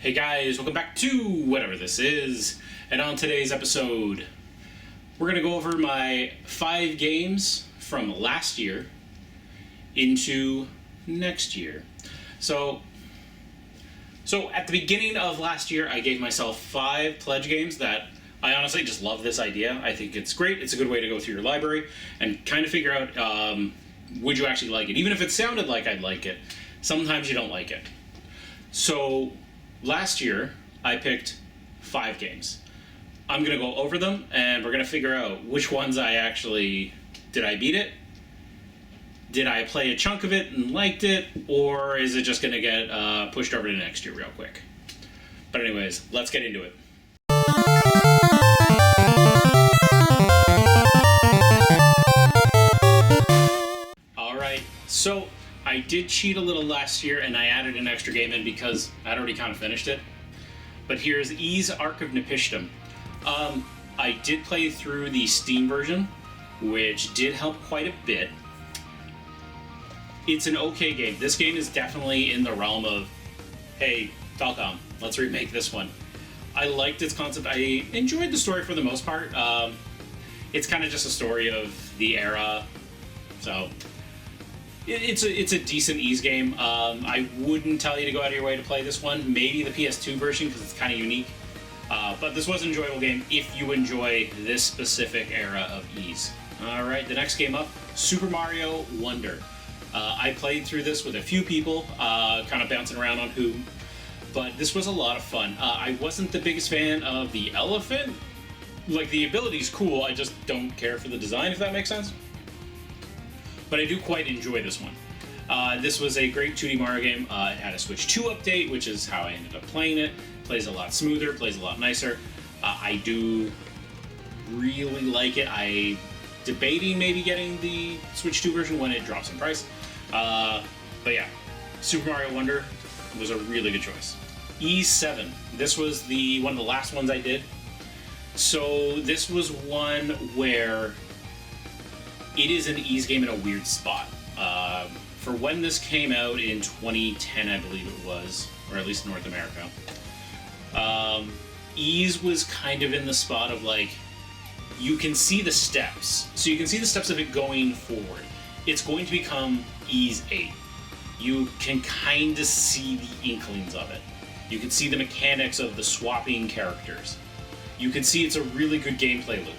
Hey guys, welcome back to whatever this is, and on today's episode, we're going to go over my 5 games from last year into next year. So at the beginning of last year, I gave myself 5 pledge games that I honestly just love this idea. I think it's great. It's a good way to go through your library and kind of figure out, would you actually like it? Even if it sounded like I'd like it, sometimes you don't like it. So last year, I picked 5 games. I'm going to go over them, and we're going to figure out which ones I actually... Did I beat it? Did I play a chunk of it and liked it? Or is it just going to get pushed over to next year real quick? But anyways, let's get into it. Alright, so I did cheat a little last year, and I added an extra game in because I'd already kind of finished it. But here's Ys Ark of Nepishtim. I did play through the Steam version, which did help quite a bit. It's an okay game. This game is definitely in the realm of, hey, Falcom, let's remake this one. I liked its concept. I enjoyed the story for the most part. It's kind of just a story of the era, so... It's a decent Ys game. I wouldn't tell you to go out of your way to play this one. Maybe the PS2 version because it's kind of unique. But this was an enjoyable game if you enjoy this specific era of Ys. Alright, the next game up, Super Mario Wonder. I played through this with a few people, kind of bouncing around on who. But this was a lot of fun. I wasn't the biggest fan of the elephant. Like, the ability's cool, I just don't care for the design, if that makes sense. But I do quite enjoy this one. This was a great 2D Mario game. It had a Switch 2 update, which is how I ended up playing it. Plays a lot smoother, plays a lot nicer. I do really like it. I'm debating maybe getting the Switch 2 version when it drops in price. But yeah, Super Mario Wonder was a really good choice. Ys 7. This was one of the last ones I did. So this was one where it is an Ys game in a weird spot. For when this came out in 2010, I believe it was, or at least North America, Ys was kind of in the spot of, like, you can see the steps. So you can see the steps of it going forward. It's going to become Ys 8. You can kind of see the inklings of it. You can see the mechanics of the swapping characters. You can see it's a really good gameplay loop.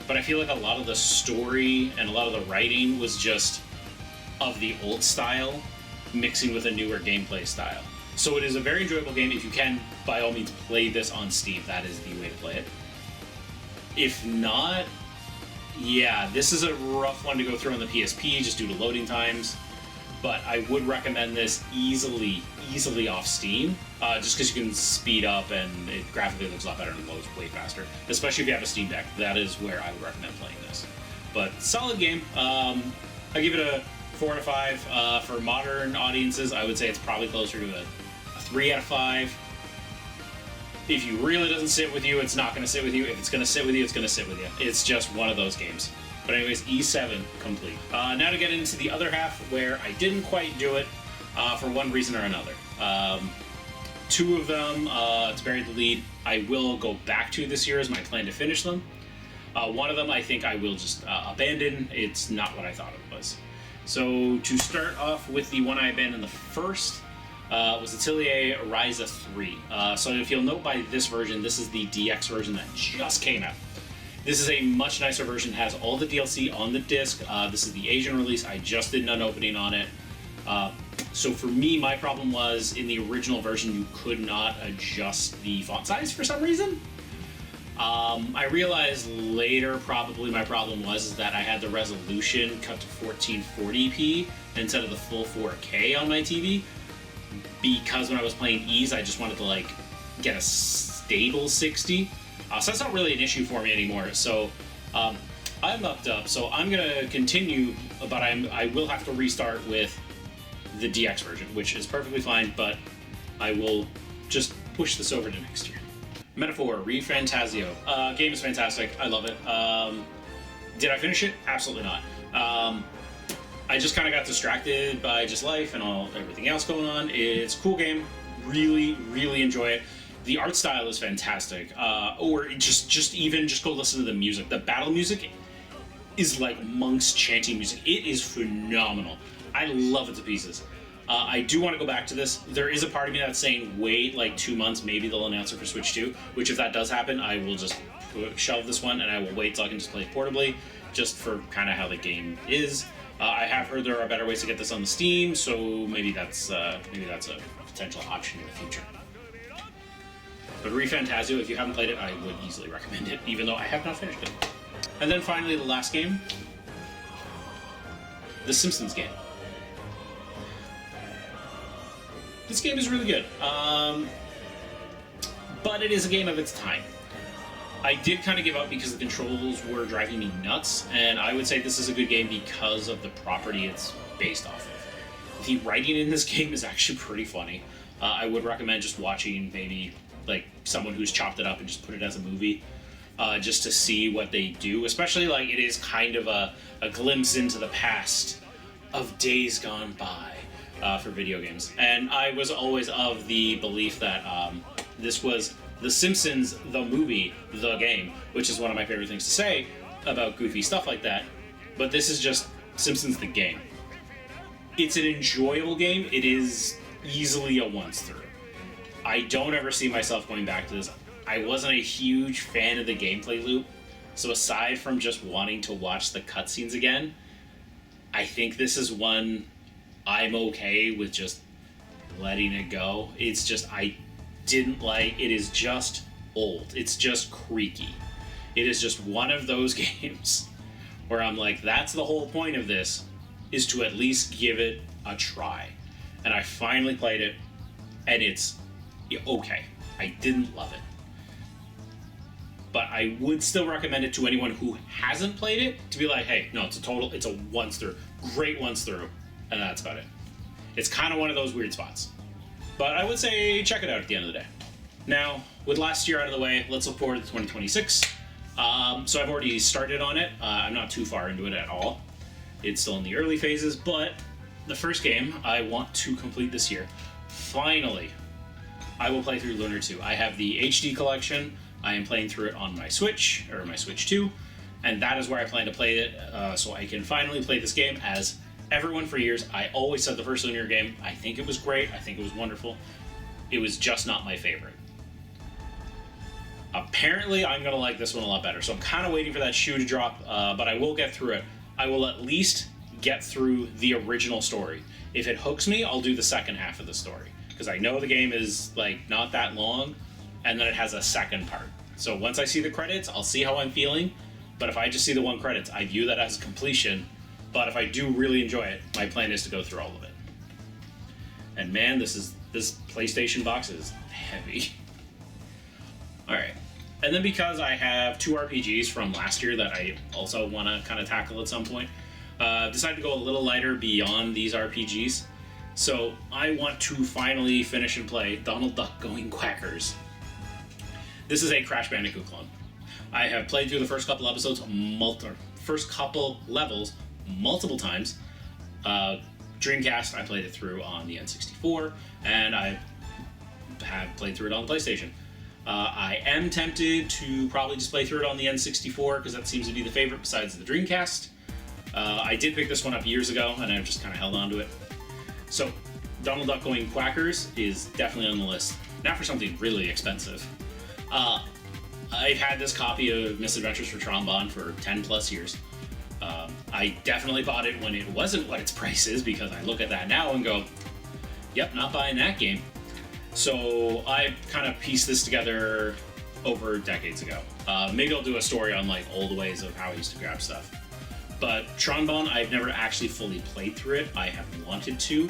But I feel like a lot of the story and a lot of the writing was just of the old style mixing with a newer gameplay style. So it is a very enjoyable game. If you can, by all means, play this on Steam. That is the way to play it. If not, yeah, this is a rough one to go through on the PSP just due to loading times. But I would recommend this easily off Steam, just because you can speed up and it graphically looks a lot better and loads way faster. Especially if you have a Steam Deck, that is where I would recommend playing this. But solid game. I give it a 4 out of 5. For modern audiences, I would say it's probably closer to a 3 out of 5. If you really doesn't sit with you, it's not going to sit with you. If it's going to sit with you, it's going to sit with you. It's just one of those games. But anyways, Ys 7 complete. Now to get into the other half where I didn't quite do it for one reason or another. 2 of them, to bury the lead, I will go back to this year as my plan to finish them. One of them I think I will just abandon. It's not what I thought it was. So to start off with the one I abandoned the first was Atelier Ryza 3. So if you'll note by this version, this is the DX version that just came out. This is a much nicer version, has all the DLC on the disc. This is the Asian release. I just did an unopening on it. So for me, my problem was in the original version, you could not adjust the font size for some reason. I realized later probably my problem was that I had the resolution cut to 1440p instead of the full 4K on my TV. Because when I was playing Ys, I just wanted to, like, get a stable 60. So that's not really an issue for me anymore. So I'm upped up. So I'm going to continue, but I will have to restart with the DX version, which is perfectly fine, but I will just push this over to next year. Metaphor, Re-Fantasio. Game is fantastic. I love it. Did I finish it? Absolutely not. I just kind of got distracted by just life and everything else going on. It's a cool game. really, really enjoy it. The art style is fantastic. Or just go listen to the music. The battle music is like monks chanting music. It is phenomenal. I love it to pieces. I do want to go back to this. There is a part of me that's saying wait like 2 months, maybe they'll announce it for Switch 2, which if that does happen, I will just shelve this one and I will wait till I can just play it portably, just for kind of how the game is. I have heard there are better ways to get this on the Steam, so maybe that's a potential option in the future. But ReFantazio, if you haven't played it, I would easily recommend it, even though I have not finished it. And then finally, the last game, the Simpsons game. This game is really good, but it is a game of its time. I did kind of give up because the controls were driving me nuts, and I would say this is a good game because of the property it's based off of. The writing in this game is actually pretty funny. I would recommend just watching maybe like someone who's chopped it up and just put it as a movie, just to see what they do, especially like it is kind of a glimpse into the past of days gone by. For video games. And I was always of the belief that this was The Simpsons, the movie, the game, which is one of my favorite things to say about goofy stuff like that. But this is just Simpsons, the game. It's an enjoyable game. It is easily a once through. I don't ever see myself going back to this. I wasn't a huge fan of the gameplay loop, so aside from just wanting to watch the cutscenes again, I think this is one I'm okay with just letting it go. It's just, I didn't like, it is just old. It's just creaky. It is just one of those games where I'm like, that's the whole point of this, is to at least give it a try. And I finally played it, and it's okay. I didn't love it. But I would still recommend it to anyone who hasn't played it, to be like, hey, no, it's a once through. Great once through. And that's about it. It's kind of one of those weird spots. But I would say check it out at the end of the day. Now, with last year out of the way, let's look forward to 2026. So I've already started on it. I'm not too far into it at all. It's still in the early phases, but the first game I want to complete this year, finally, I will play through Lunar 2. I have the HD collection. I am playing through it on my Switch, or my Switch 2, and that is where I plan to play it, so I can finally play this game as everyone for years. I always said the first Lunar game, I think it was great, I think it was wonderful. It was just not my favorite. Apparently, I'm going to like this one a lot better, so I'm kind of waiting for that shoe to drop, but I will get through it. I will at least get through the original story. If it hooks me, I'll do the second half of the story, because I know the game is like not that long, and then it has a second part. So once I see the credits, I'll see how I'm feeling, but if I just see the one credits, I view that as completion. But if I do really enjoy it, my plan is to go through all of it. And man, this PlayStation box is heavy. Alright. And then because I have 2 RPGs from last year that I also want to kind of tackle at some point, decided to go a little lighter beyond these RPGs. So I want to finally finish and play Donald Duck Going Quackers. This is a Crash Bandicoot clone. I have played through the first couple episodes, first couple levels, multiple times. Dreamcast, I played it through on the N64, and I have played through it on the PlayStation. I am tempted to probably just play through it on the N64, because that seems to be the favorite besides the Dreamcast. I did pick this one up years ago, and I've just kind of held on to it. So, Donald Duck Going Quackers is definitely on the list. Now for something really expensive. I've had this copy of Misadventures for Trombone for 10 plus years. I definitely bought it when it wasn't what its price is, because I look at that now and go, yep, not buying that game. So I kind of pieced this together over decades ago. Maybe I'll do a story on like old ways of how I used to grab stuff. But Trombone, I've never actually fully played through it. I have wanted to.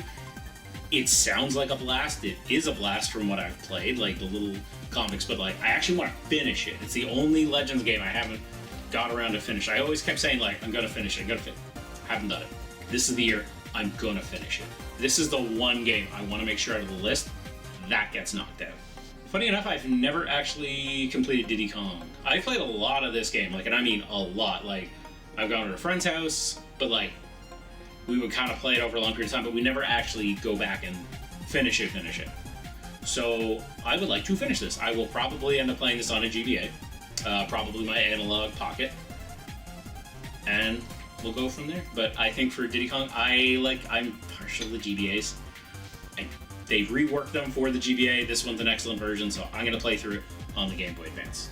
It sounds like a blast. It is a blast from what I've played, like the little comics, but like I actually want to finish it. It's the only Legends game I haven't got around to finish. I always kept saying like, I'm gonna finish it, haven't done it. This is the year I'm gonna finish it. This is the one game I want to make sure out of the list that gets knocked out. Funny enough, I've never actually completed Diddy Kong. I played a lot of this game, like, and I mean a lot. Like, I've gone to a friend's house, but like, we would kind of play it over a long period of time, but we never actually go back and finish it. So I would like to finish this. I will probably end up playing this on a GBA, probably my analog pocket, and we'll go from there. But I think for Diddy Kong, I'm partial to GBAs. They've reworked them for the GBA. This one's an excellent version, so I'm going to play through it on the Game Boy Advance.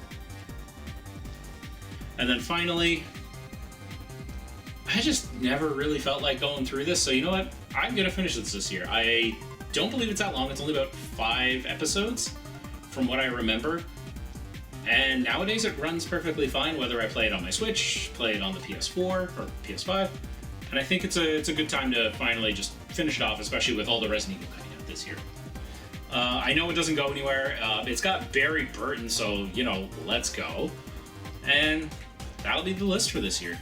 And then finally, I just never really felt like going through this, so you know what? I'm going to finish this year. I don't believe it's that long. It's only about 5 episodes from what I remember. And nowadays it runs perfectly fine, whether I play it on my Switch, play it on the PS4 or PS5. And I think it's a good time to finally just finish it off, especially with all the Resident Evil coming out this year. I know it doesn't go anywhere. It's got Barry Burton, so, you know, let's go. And that'll be the list for this year.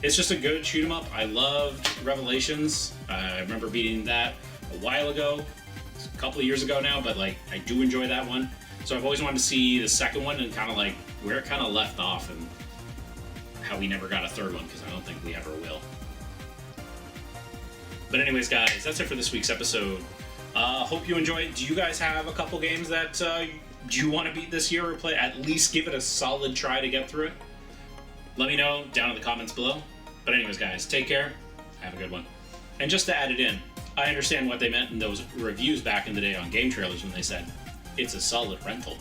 It's just a good shoot 'em up. I loved Revelations. I remember beating that a while ago, a couple of years ago now, but like I do enjoy that one. So I've always wanted to see the second one and kind of like where it kind of left off and how we never got a third one, because I don't think we ever will. But anyways, guys, that's it for this week's episode. Hope you enjoyed. Do you guys have a couple games that you want to beat this year or play? At least give it a solid try to get through it. Let me know down in the comments below. But anyways, guys, take care. Have a good one. And just to add it in, I understand what they meant in those reviews back in the day on game trailers when they said, it's a solid rental.